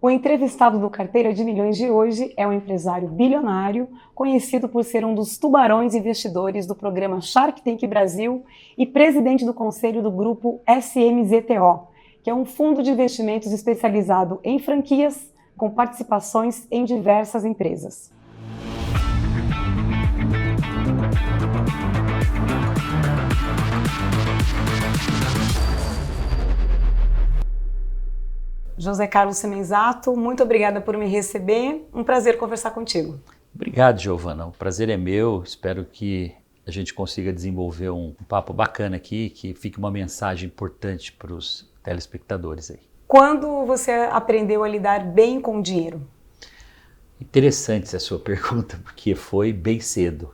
O entrevistado do Carteira de Milhões de hoje é um empresário bilionário, conhecido por ser um dos tubarões investidores do programa Shark Tank Brasil e presidente do conselho do grupo SMZTO, que é um fundo de investimentos especializado em franquias com participações em diversas empresas. José Carlos Semenzato, muito obrigada por me receber. Um prazer conversar contigo. Obrigado, Giovana. O prazer é meu. Espero que a gente consiga desenvolver um papo bacana aqui, que fique uma mensagem importante para os telespectadores aí. Quando você aprendeu a lidar bem com o dinheiro? Interessante essa sua pergunta, porque foi bem cedo.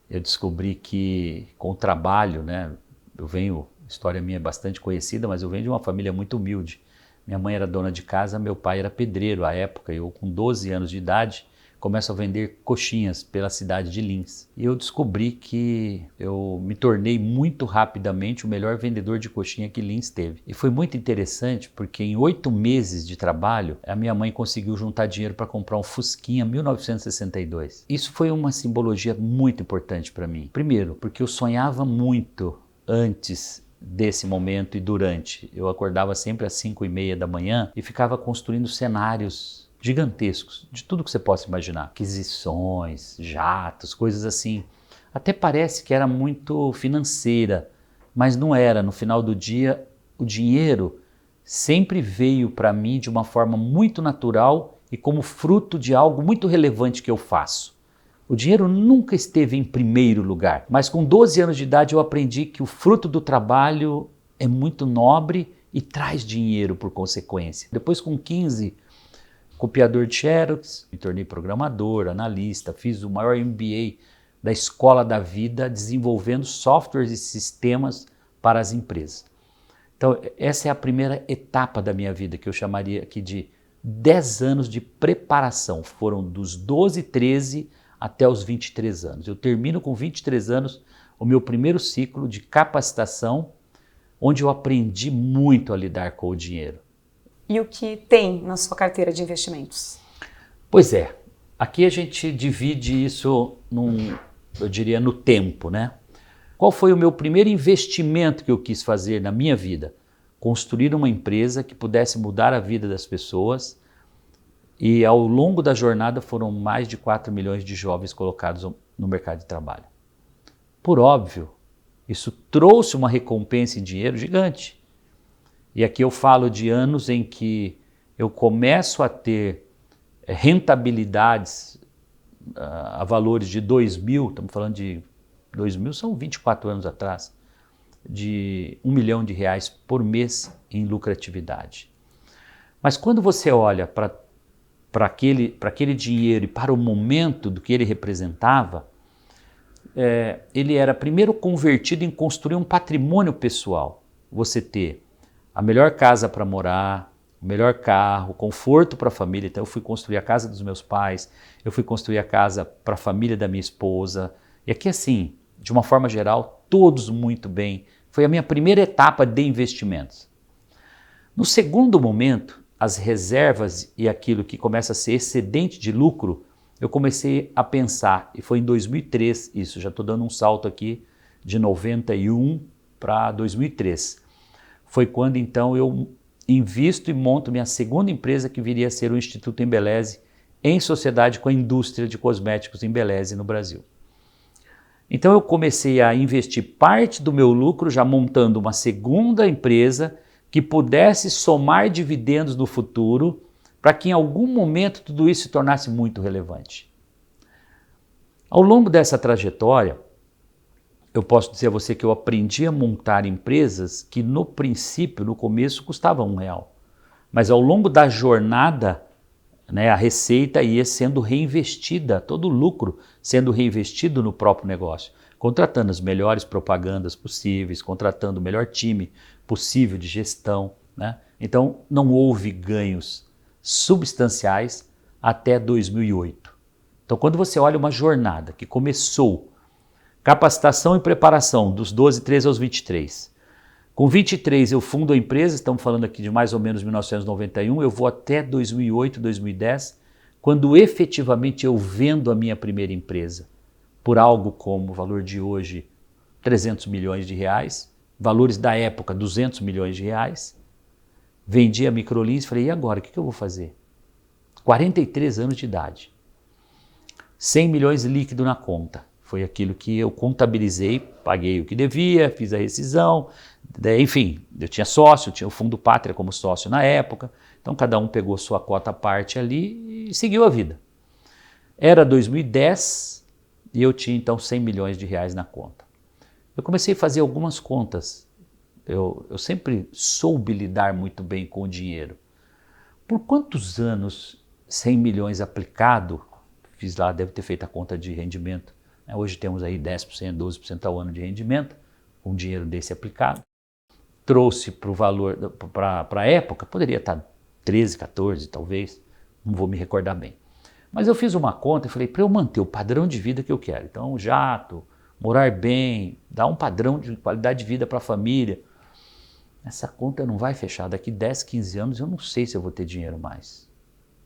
Eu descobri que com o trabalho, a história minha é bastante conhecida, mas eu venho de uma família muito humilde. Minha mãe era dona de casa, meu pai era pedreiro à época. Eu, com 12 anos de idade, começo a vender coxinhas pela cidade de Lins. E eu descobri que eu me tornei muito rapidamente o melhor vendedor de coxinha que Lins teve. E foi muito interessante porque em 8 meses de trabalho, a minha mãe conseguiu juntar dinheiro para comprar um Fusquinha 1962. Isso foi uma simbologia muito importante para mim. Primeiro, porque eu sonhava muito antes desse momento e durante. Eu acordava sempre às 5h30 da manhã e ficava construindo cenários gigantescos, de tudo que você possa imaginar. Aquisições, jatos, coisas assim. Até parece que era muito financeira, mas não era. No final do dia, o dinheiro sempre veio para mim de uma forma muito natural e como fruto de algo muito relevante que eu faço. O dinheiro nunca esteve em primeiro lugar, mas com 12 anos de idade eu aprendi que o fruto do trabalho é muito nobre e traz dinheiro por consequência. Depois, com 15, copiador de Xerox, me tornei programador, analista, fiz o maior MBA da escola da vida, desenvolvendo softwares e sistemas para as empresas. Então, essa é a primeira etapa da minha vida, que eu chamaria aqui de 10 anos de preparação. Foram dos 12, 13 até os 23 anos. Eu termino com 23 anos o meu primeiro ciclo de capacitação, onde eu aprendi muito a lidar com o dinheiro. E o que tem na sua carteira de investimentos? Pois é, aqui a gente divide isso eu diria, no tempo, né? Qual foi o meu primeiro investimento que eu quis fazer na minha vida? Construir uma empresa que pudesse mudar a vida das pessoas. E ao longo da jornada foram mais de 4 milhões de jovens colocados no mercado de trabalho. Por óbvio, isso trouxe uma recompensa em dinheiro gigante. E aqui eu falo de anos em que eu começo a ter rentabilidades a valores de 2.000, estamos falando de 2.000, são 24 anos atrás, de R$1 milhão por mês em lucratividade. Mas quando você olha para aquele dinheiro e para o momento do que ele representava, ele era primeiro convertido em construir um patrimônio pessoal. Você ter a melhor casa para morar, o melhor carro, conforto para a família. Então eu fui construir a casa dos meus pais, eu fui construir a casa para a família da minha esposa. E aqui assim, de uma forma geral, todos muito bem. Foi a minha primeira etapa de investimentos. No segundo momento, as reservas e aquilo que começa a ser excedente de lucro, eu comecei a pensar, e foi em 2003 isso, já estou dando um salto aqui de 91 para 2003. Foi quando então eu invisto e monto minha segunda empresa, que viria a ser o Instituto Embeleze, em sociedade com a indústria de cosméticos Embeleze no Brasil. Então eu comecei a investir parte do meu lucro, já montando uma segunda empresa, que pudesse somar dividendos no futuro, para que em algum momento tudo isso se tornasse muito relevante. Ao longo dessa trajetória, eu posso dizer a você que eu aprendi a montar empresas que no princípio, no começo, custavam R$1. Mas ao longo da jornada, a receita ia sendo reinvestida, todo o lucro sendo reinvestido no próprio negócio, contratando as melhores propagandas possíveis, contratando o melhor time possível de gestão, né? Então não houve ganhos substanciais até 2008. Então quando você olha uma jornada que começou capacitação e preparação dos 12, 13 aos 23, Com 23 eu fundo a empresa, estamos falando aqui de mais ou menos 1991, eu vou até 2008, 2010, quando efetivamente eu vendo a minha primeira empresa por algo como o valor de hoje 300 milhões de reais, valores da época 200 milhões de reais, vendi a Microlins e falei, e agora, o que eu vou fazer? 43 anos de idade, 100 milhões líquido na conta, foi aquilo que eu contabilizei, paguei o que devia, fiz a rescisão, enfim, eu tinha sócio, tinha o Fundo Pátria como sócio na época, então cada um pegou sua cota à parte ali e seguiu a vida. Era 2010 e eu tinha então 100 milhões de reais na conta. Eu comecei a fazer algumas contas, eu sempre soube lidar muito bem com o dinheiro. Por quantos anos 100 milhões aplicado, fiz lá, deve ter feito a conta de rendimento, né? Hoje temos aí 10%, 12% ao ano de rendimento, com dinheiro desse aplicado. Trouxe para o valor, para a época, poderia estar 13, 14 talvez, não vou me recordar bem. Mas eu fiz uma conta e falei, para eu manter o padrão de vida que eu quero, então jato, morar bem, dar um padrão de qualidade de vida para a família, essa conta não vai fechar, daqui 10, 15 anos eu não sei se eu vou ter dinheiro mais.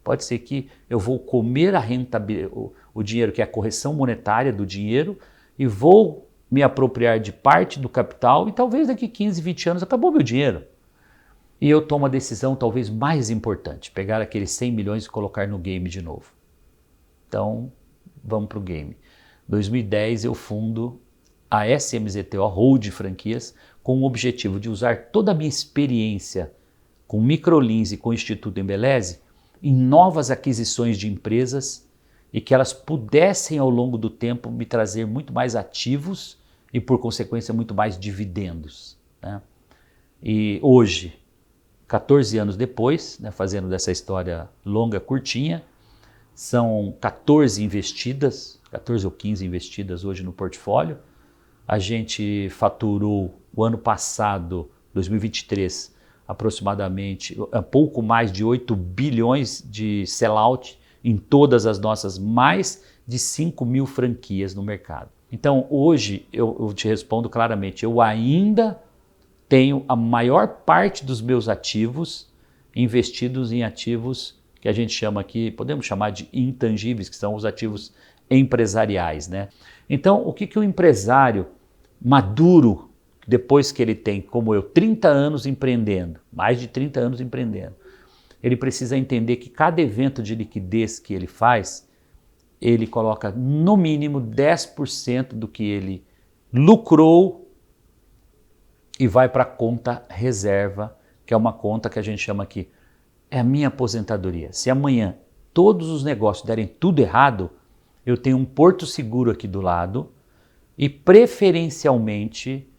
Pode ser que eu vou comer a rentabilidade, o dinheiro que é a correção monetária do dinheiro e vou me apropriar de parte do capital e talvez daqui 15, 20 anos acabou meu dinheiro. E eu tomo a decisão talvez mais importante, pegar aqueles 100 milhões e colocar no game de novo. Então, vamos para o game. 2010 eu fundo a SMZTO Hold Franquias com o objetivo de usar toda a minha experiência com Microlins e com o Instituto Embeleze em novas aquisições de empresas e que elas pudessem ao longo do tempo me trazer muito mais ativos e por consequência muito mais dividendos, né? E hoje, 14 anos depois, né, fazendo dessa história longa, curtinha, são 14 investidas, 14 ou 15 investidas hoje no portfólio. A gente faturou o ano passado, 2023, aproximadamente pouco mais de 8 bilhões de sellout em todas as nossas mais de 5 mil franquias no mercado. Então hoje eu te respondo claramente, eu ainda tenho a maior parte dos meus ativos investidos em ativos que a gente chama aqui, podemos chamar de intangíveis, que são os ativos empresariais, né? Então o que o empresário maduro, depois que ele tem, como eu, 30 anos empreendendo, mais de 30 anos empreendendo, ele precisa entender que cada evento de liquidez que ele faz, ele coloca no mínimo 10% do que ele lucrou e vai para a conta reserva, que é uma conta que a gente chama aqui, é a minha aposentadoria. Se amanhã todos os negócios derem tudo errado, eu tenho um porto seguro aqui do lado e preferencialmente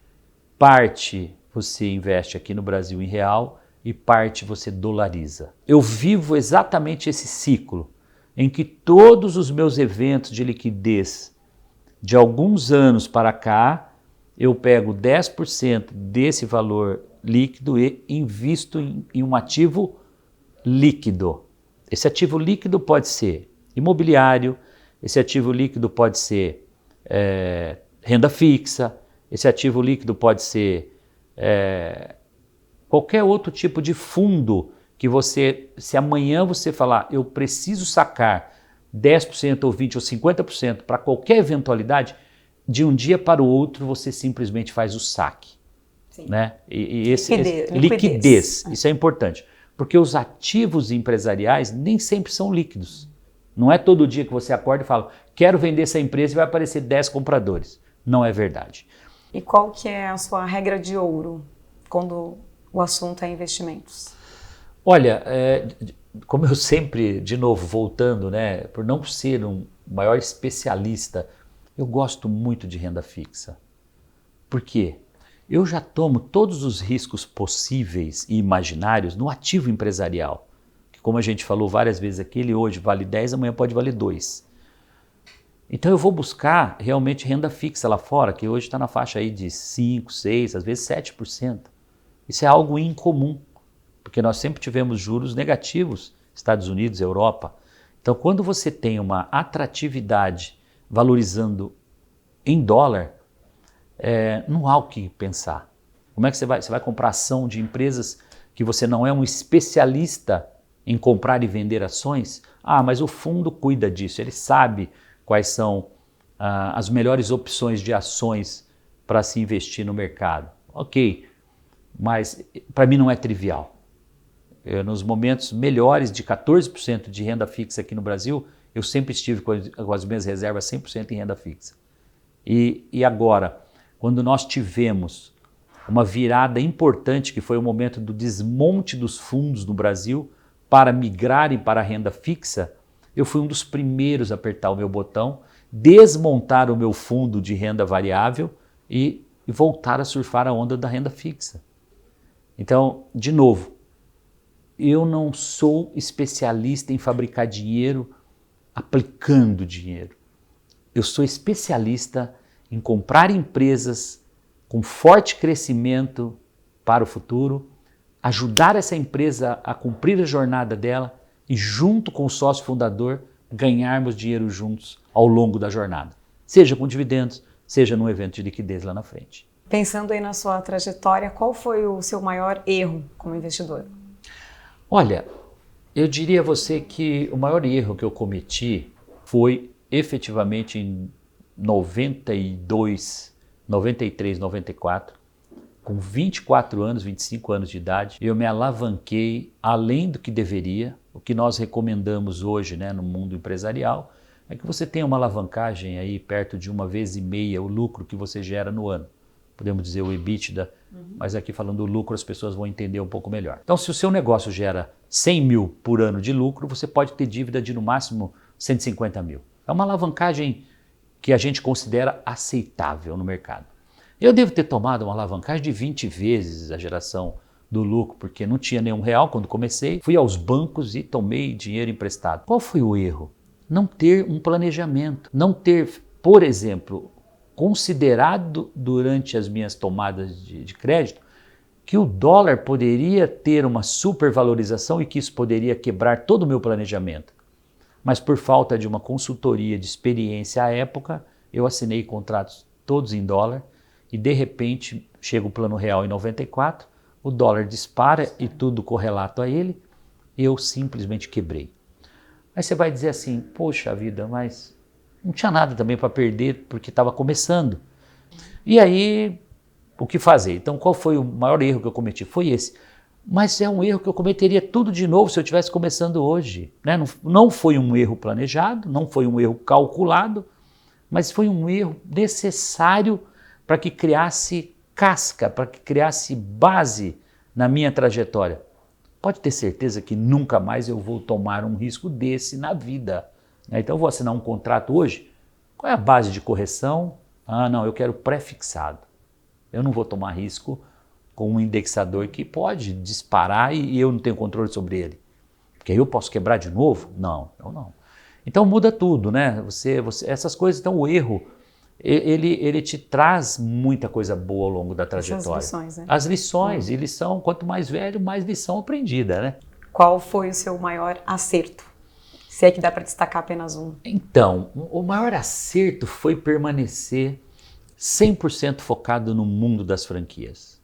parte você investe aqui no Brasil em real e parte você dolariza. Eu vivo exatamente esse ciclo em que todos os meus eventos de liquidez de alguns anos para cá, eu pego 10% desse valor líquido e invisto em um ativo líquido. Esse ativo líquido pode ser imobiliário, esse ativo líquido pode ser renda fixa, esse ativo líquido pode ser qualquer outro tipo de fundo que você, se amanhã você falar, eu preciso sacar 10% ou 20% ou 50% para qualquer eventualidade, de um dia para o outro você simplesmente faz o saque. Sim. Né? Liquidez. Isso é importante, porque os ativos empresariais nem sempre são líquidos. Não é todo dia que você acorda e fala, quero vender essa empresa e vai aparecer 10 compradores. Não é verdade. E qual que é a sua regra de ouro quando o assunto é investimentos? Olha, como eu sempre, de novo, voltando, né, por não ser um maior especialista, eu gosto muito de renda fixa. Por quê? Eu já tomo todos os riscos possíveis e imaginários no ativo empresarial. Que, como a gente falou várias vezes aqui, ele hoje vale 10, amanhã pode valer 2. Então eu vou buscar realmente renda fixa lá fora, que hoje está na faixa aí de 5, 6, às vezes 7%. Isso é algo incomum, porque nós sempre tivemos juros negativos, Estados Unidos, Europa. Então quando você tem uma atratividade valorizando em dólar, não há o que pensar. Como é que você vai comprar ação de empresas que você não é um especialista em comprar e vender ações? Ah, mas o fundo cuida disso, ele sabe quais são as melhores opções de ações para se investir no mercado. Ok, mas para mim não é trivial. Nos momentos melhores de 14% de renda fixa aqui no Brasil, eu sempre estive com as minhas reservas 100% em renda fixa. E agora, quando nós tivemos uma virada importante, que foi o momento do desmonte dos fundos no Brasil, para migrarem para a renda fixa, eu fui um dos primeiros a apertar o meu botão, desmontar o meu fundo de renda variável e voltar a surfar a onda da renda fixa. Então, de novo, eu não sou especialista em fabricar dinheiro aplicando dinheiro. Eu sou especialista em comprar empresas com forte crescimento para o futuro, ajudar essa empresa a cumprir a jornada dela e, junto com o sócio fundador, ganharmos dinheiro juntos ao longo da jornada, seja com dividendos, seja num evento de liquidez lá na frente. Pensando aí na sua trajetória, qual foi o seu maior erro como investidor? Olha, eu diria a você que o maior erro que eu cometi foi efetivamente em 92, 93, 94, com 24 anos, 25 anos de idade, eu me alavanquei além do que deveria. O que nós recomendamos hoje, né, no mundo empresarial é que você tenha uma alavancagem aí perto de 1,5 vezes o lucro que você gera no ano. Podemos dizer o EBITDA, mas aqui falando do lucro as pessoas vão entender um pouco melhor. Então, se o seu negócio gera 100 mil por ano de lucro, você pode ter dívida de no máximo 150 mil. É uma alavancagem que a gente considera aceitável no mercado. Eu devo ter tomado uma alavancagem de 20 vezes a geração do lucro, porque não tinha nenhum real quando comecei. Fui aos bancos e tomei dinheiro emprestado. Qual foi o erro? Não ter um planejamento, não ter, por exemplo, considerado durante as minhas tomadas de crédito que o dólar poderia ter uma supervalorização e que isso poderia quebrar todo o meu planejamento. Mas por falta de uma consultoria de experiência à época, eu assinei contratos todos em dólar e de repente chega o plano real em 94, o dólar dispara e tudo correlato a ele, eu simplesmente quebrei. Aí você vai dizer assim, poxa vida, mas não tinha nada também para perder porque estava começando. E aí, o que fazer? Então, qual foi o maior erro que eu cometi? Foi esse. Mas é um erro que eu cometeria tudo de novo se eu estivesse começando hoje. Né? Não foi um erro planejado, não foi um erro calculado, mas foi um erro necessário para que criasse casca, para que criasse base na minha trajetória. Pode ter certeza que nunca mais eu vou tomar um risco desse na vida. Então eu vou assinar um contrato hoje, qual é a base de correção? Ah, não, eu quero pré-fixado. Eu não vou tomar risco com um indexador que pode disparar e eu não tenho controle sobre ele. Porque aí eu posso quebrar de novo? Não, eu não. Então muda tudo, né? Essas coisas, então o erro, ele te traz muita coisa boa ao longo da trajetória. As lições, né? As lições, e lição, quanto mais velho, mais lição aprendida, né? Qual foi o seu maior acerto? Se é que dá para destacar apenas um. Então, o maior acerto foi permanecer 100% focado no mundo das franquias.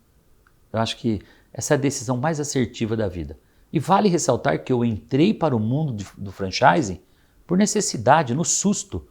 Eu acho que essa é a decisão mais assertiva da vida. E vale ressaltar que eu entrei para o mundo do franchising por necessidade, no susto.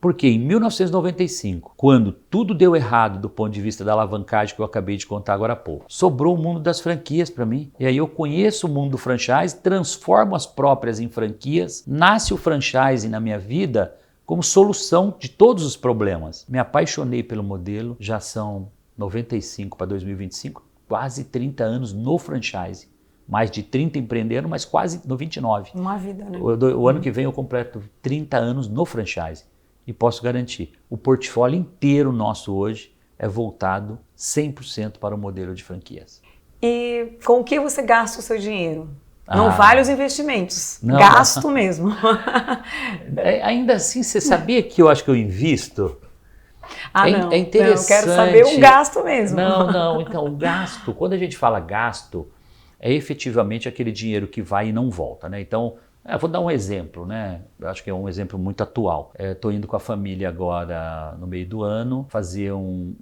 Porque em 1995, quando tudo deu errado do ponto de vista da alavancagem que eu acabei de contar agora há pouco, sobrou o mundo das franquias para mim. E aí eu conheço o mundo do franchise, transformo as próprias em franquias, nasce o franchising na minha vida como solução de todos os problemas. Me apaixonei pelo modelo, já são 95 para 2025, quase 30 anos no franchise. Mais de 30 empreendendo, mas quase no 29. Uma vida, né? O ano que vem eu completo 30 anos no franchise. E posso garantir, o portfólio inteiro nosso hoje é voltado 100% para o modelo de franquias. E com o que você gasta o seu dinheiro? Não vale os investimentos, não, gasto não. mesmo. Ainda assim, você sabia que eu acho que eu invisto? Não, é interessante. Eu quero saber o gasto mesmo. Não, então o gasto, quando a gente fala gasto, é efetivamente aquele dinheiro que vai e não volta, né? Então, vou dar um exemplo, né? Eu acho que é um exemplo muito atual. Estou indo com a família agora no meio do ano fazer um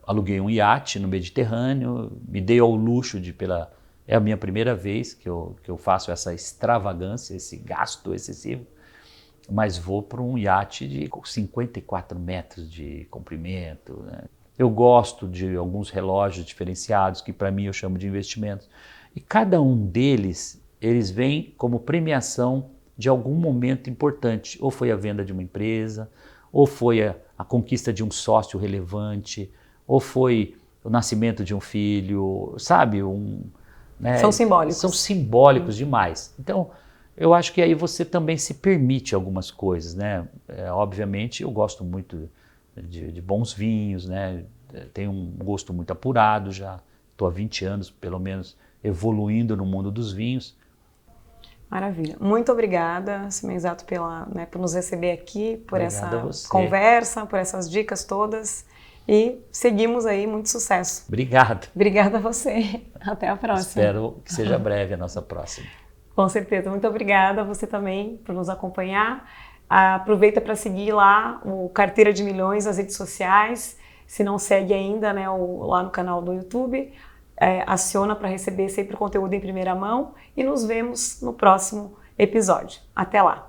aluguei um iate no Mediterrâneo, me dei ao luxo é a minha primeira vez que eu faço essa extravagância, esse gasto excessivo, mas vou para um iate de 54 metros de comprimento, né? Eu gosto de alguns relógios diferenciados, que para mim eu chamo de investimentos. E cada um deles, eles vêm como premiação de algum momento importante. Ou foi a venda de uma empresa, ou foi a conquista de um sócio relevante, ou foi o nascimento de um filho, sabe? Né? São simbólicos. São simbólicos demais. Então, eu acho que aí você também se permite algumas coisas, né? Obviamente, eu gosto muito de bons vinhos, né? Tenho um gosto muito apurado já. Estou há 20 anos, pelo menos, evoluindo no mundo dos vinhos. Maravilha. Muito obrigada, Simenzato, por nos receber aqui, por Obrigado essa conversa, por essas dicas todas. E seguimos aí, muito sucesso. Obrigado. Obrigada a você. Até a próxima. Espero que seja breve a nossa próxima. Com certeza. Muito obrigada a você também por nos acompanhar. Aproveita para seguir lá o Carteira de Milhões nas redes sociais. Se não segue ainda, né, lá no canal do YouTube, aciona para receber sempre o conteúdo em primeira mão e nos vemos no próximo episódio. Até lá!